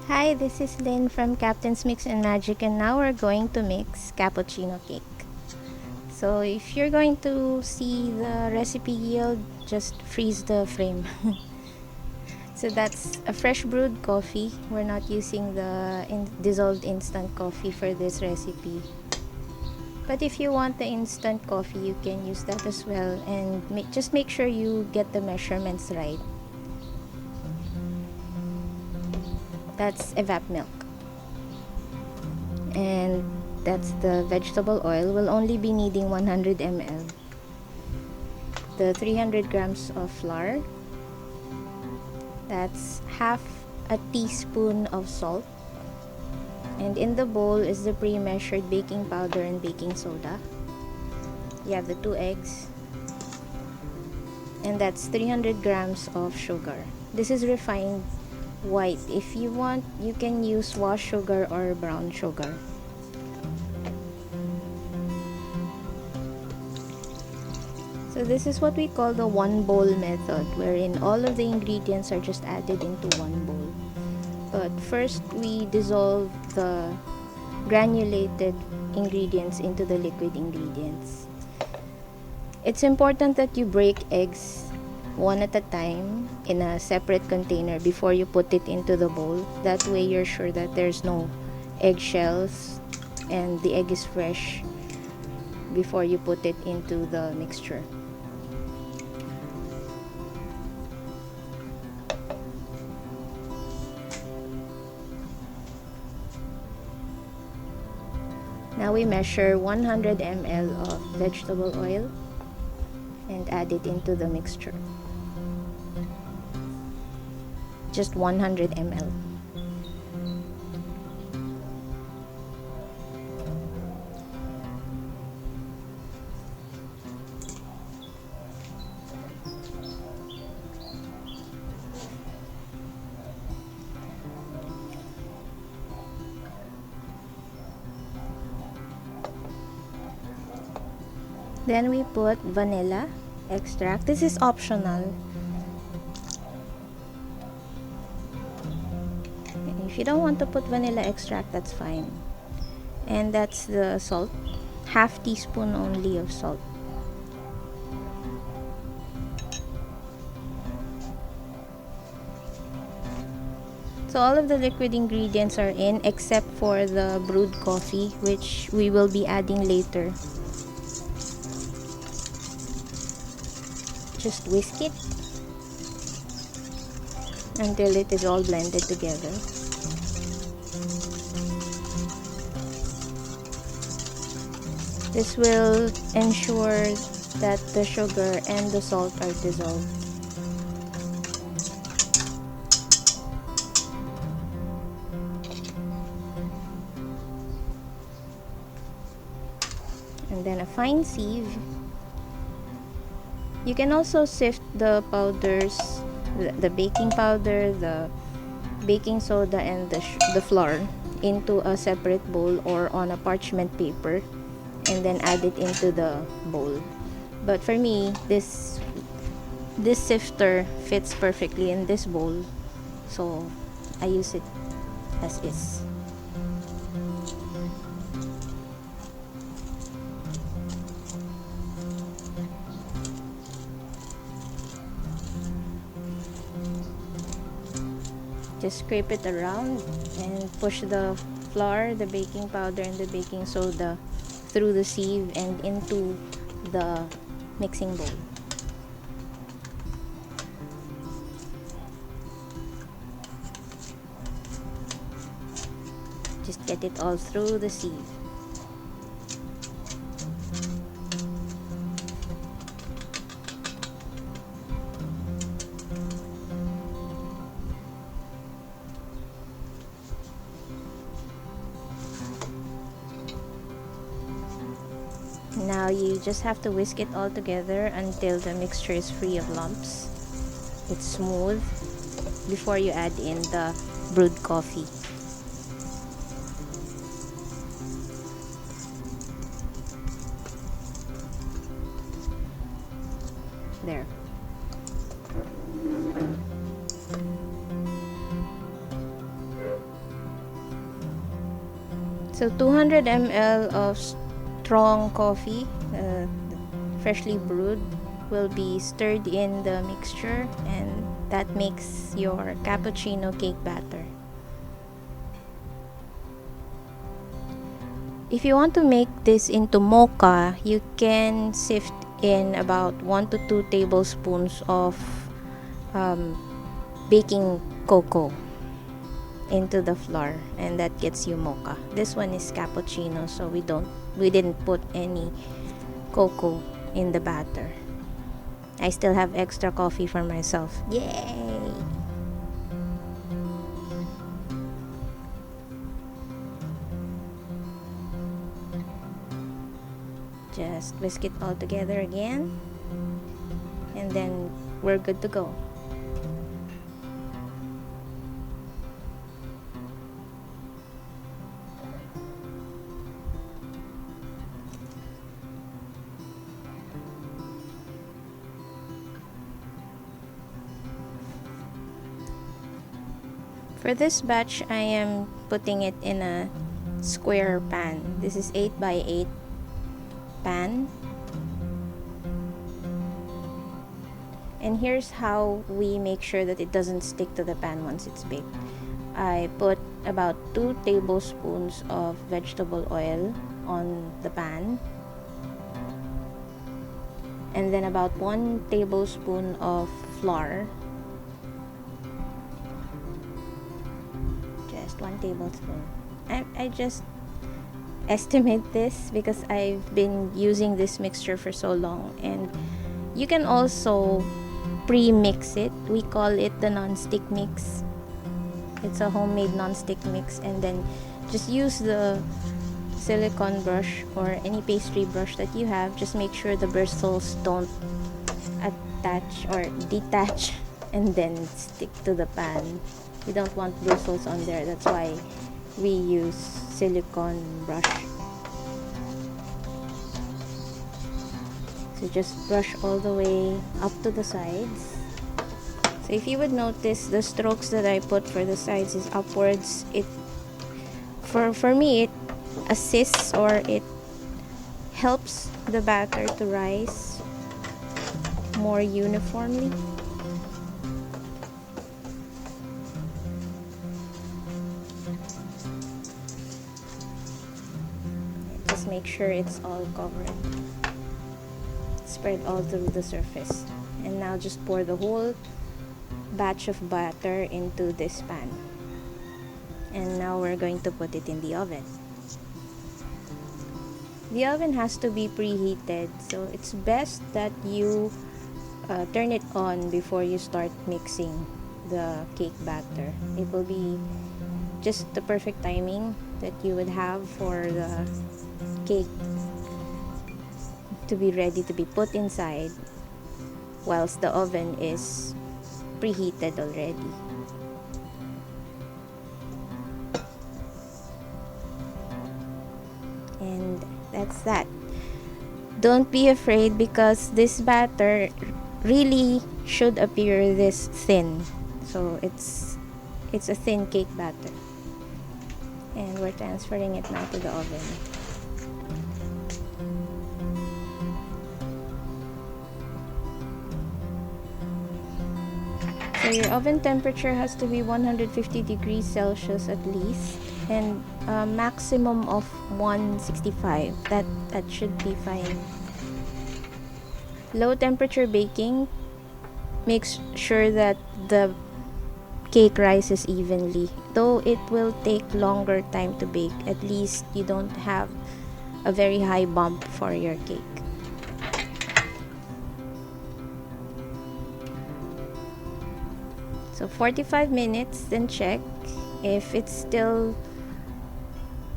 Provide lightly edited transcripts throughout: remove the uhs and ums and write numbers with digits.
Hi, this is Lynn from Captain's Mix and Magic, and now we're going to mix cappuccino cake. So if you're going to see the recipe yield, just freeze the frame. So that's a fresh brewed coffee. We're not using the dissolved instant coffee for this recipe. But if you want the instant coffee, you can use that as well, and just make sure you get the measurements right. That's evap milk. And that's the vegetable oil. We'll only be needing 100 ml. The 300 grams of flour. That's half a teaspoon of salt. And in the bowl is the pre-measured baking powder and baking soda. You have the 2 eggs. And that's 300 grams of sugar. This is refined white. If you want, you can use wash sugar or brown sugar. So this is what we call the one bowl method, wherein all of the ingredients are just added into one bowl. But first, we dissolve the granulated ingredients into the liquid ingredients. It's important that you break eggs one at a time in a separate container before you put it into the bowl. That way you're sure that there's no eggshells and the egg is fresh before you put it into the mixture. Now we measure 100 ml of vegetable oil and add it into the mixture. Just 100 ml. Then we put vanilla extract. This is optional. If you don't want to put vanilla extract, that's fine. And that's the salt. Half teaspoon only of salt. So all of the liquid ingredients are in except for the brewed coffee, which we will be adding later. Just whisk it until it is all blended together. This will ensure that the sugar and the salt are dissolved. And then a fine sieve. You can also sift the powders, the baking powder, the baking soda, and the flour into a separate bowl or on a parchment paper, and then add it into the bowl. But for me, this sifter fits perfectly in this bowl, so I use it as is. Just scrape it around and push the flour, the baking powder, and the baking soda through the sieve and into the mixing bowl. Just get it all through the sieve. Now you just have to whisk it all together until the mixture is free of lumps. It's smooth before you add in the brewed coffee. There. So 200 ml of strong coffee, freshly brewed, will be stirred in the mixture, and that makes your cappuccino cake batter. If you want to make this into mocha, you can sift in about 1 to 2 tablespoons of baking cocoa into the flour, and that gets you mocha. This one is cappuccino, so we didn't put any cocoa in the batter. I still have extra coffee for myself. Yay! Just whisk it all together again, and then we're good to go. For this batch, I am putting it in a square pan. This is 8 by 8 pan. And here's how we make sure that it doesn't stick to the pan once it's baked. I put about 2 tablespoons of vegetable oil on the pan, and then about 1 tablespoon of flour. Just 1 tablespoon. I just estimate this because I've been using this mixture for so long, and you can also pre-mix it. We call it the non-stick mix. It's a homemade non-stick mix, and then just use the silicone brush or any pastry brush that you have. Just make sure the bristles don't attach or detach and then stick to the pan. We don't want bristles on there. That's why we use silicone brush. So just brush all the way up to the sides. So if you would notice, the strokes that I put for the sides is upwards. It for me, it assists, or it helps the batter to rise more uniformly. Just make sure it's all covered. Spread all through the surface. And now just pour the whole batch of batter into this pan. And now we're going to put it in the oven. The oven has to be preheated, so it's best that you turn it on before you start mixing the cake batter. It will be just the perfect timing that you would have for the cake to be ready to be put inside whilst the oven is preheated already. And that's that. Don't be afraid, because this batter really should appear this thin. So it's a thin cake batter. And we're transferring it now to the oven. So your oven temperature has to be 150 degrees Celsius at least, and a maximum of 165. That should be fine. Low temperature baking makes sure that the cake rises evenly. Though it will take longer time to bake, at least you don't have a very high bump for your cake. So 45 minutes, then check. If it's still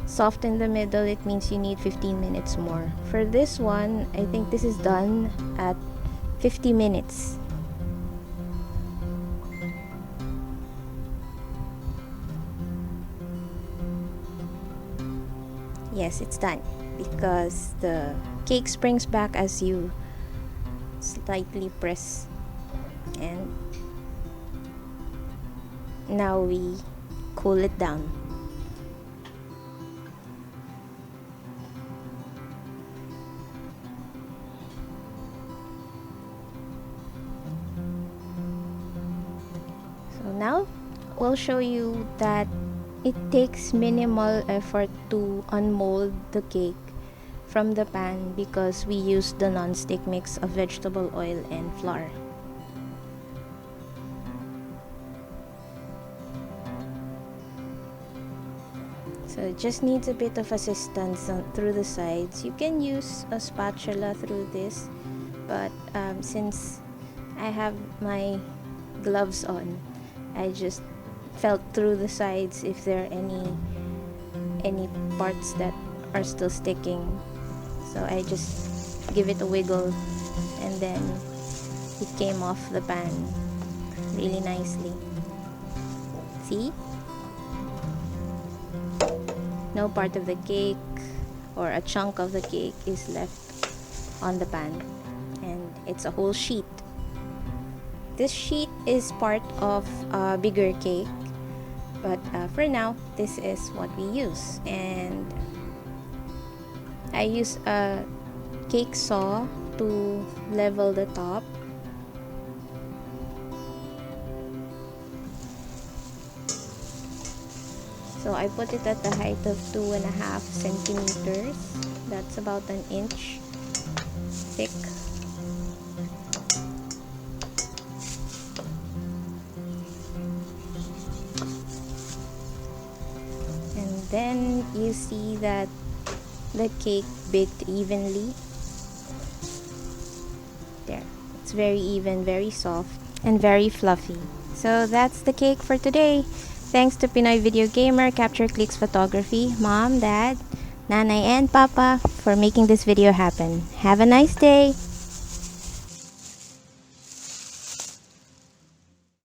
soft in the middle, it means you need 15 minutes more. For this one, I think this is done at 50 minutes. Yes, it's done, because the cake springs back as you slightly press. And now we cool it down. now we'll show you that it takes minimal effort to unmold the cake from the pan because we use the non-stick mix of vegetable oil and flour. So it just needs a bit of assistance through the sides. You can use a spatula through this, but since I have my gloves on, I just felt through the sides if there are any parts that are still sticking. So I just give it a wiggle and then it came off the pan really nicely. See? No part of the cake or a chunk of the cake is left on the pan, and it's a whole sheet. This sheet is part of a bigger cake, but for now this is what we use. And I use a cake saw to level the top. So I put it at the height of 2.5 centimeters. That's about an inch thick. And then you see that the cake baked evenly. There. It's very even, very soft, and very fluffy. So that's the cake for today. Thanks to Pinoy Video Gamer, Capture Clicks Photography, Mom, Dad, Nanay, and Papa for making this video happen. Have a nice day!